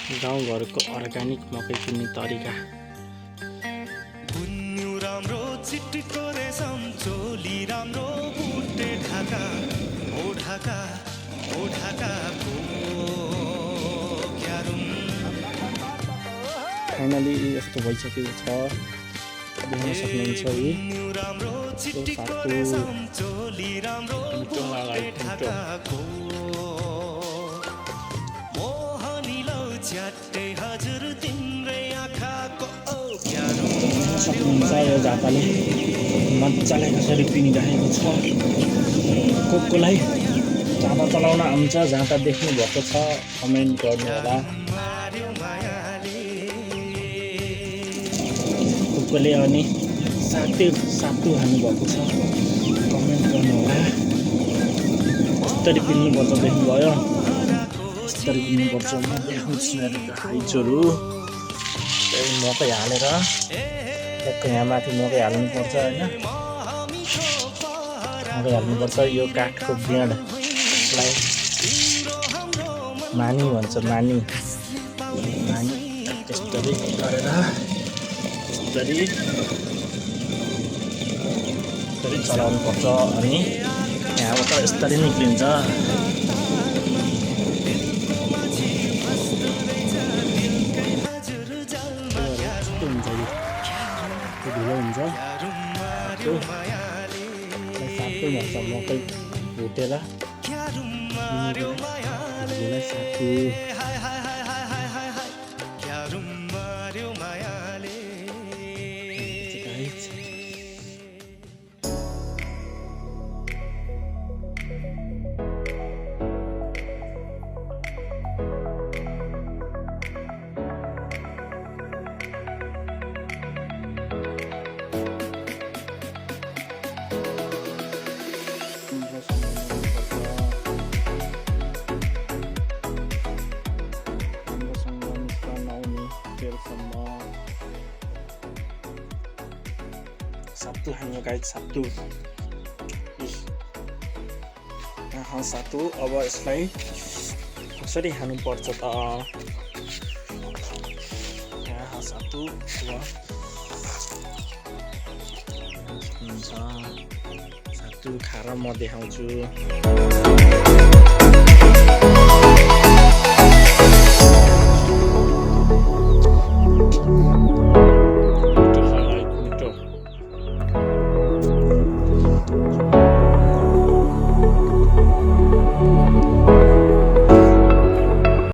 गाउँघरको अर्ग्यानिक मकै किन्ने तरिका। बुन्नु राम्रो चिट्टो रेशम चोली राम्रो बुटे ढाका ढाकाको क्यारुम। फाइनली यस्तो भइसकेको छ, देख्न सक्नुहुन्छ यी राम्रो चिट्टो रेशम चोली राम्रो बुटे ढाकाको मोहनी लौ च्याट्टे हजुर तिम्रै आँखाको क्यारुम। सक्नुहुन्छ यो जाताले मजाले कसरी पिनिरहेको छ। कसलाई जाँता चलाउन आउँछ, जाँता देख्नु भएको छ कमेन्ट गर्नु होला। कसले अनि सातु हान्नुभएको छ कमेन्ट गर्नु होला। कसरी पिन्नुपर्छ देख्नुभयो, कसरी पिन्नुपर्छ म देखाउँछु। हाइचोहरू मकै हालेर यहाँ माथि मकै हाल्नुपर्छ होइन, मकै हाल्नुपर्छ। यो काठको बिँडलाई मानी भन्छ, मानी त्यस्तरी गरेर यसरी चलाउनु पर्छ अनि यहाँबाट यसरी निक्लिन्छ। ढिलो हुन्छ सातै भन्छ मकै भुटेर सातु। सातु हान्नु गाइज, सातु सातु। अब यसलाई कसरी हान्नुपर्छ त? सातु सातु खाएर म देखाउँछु।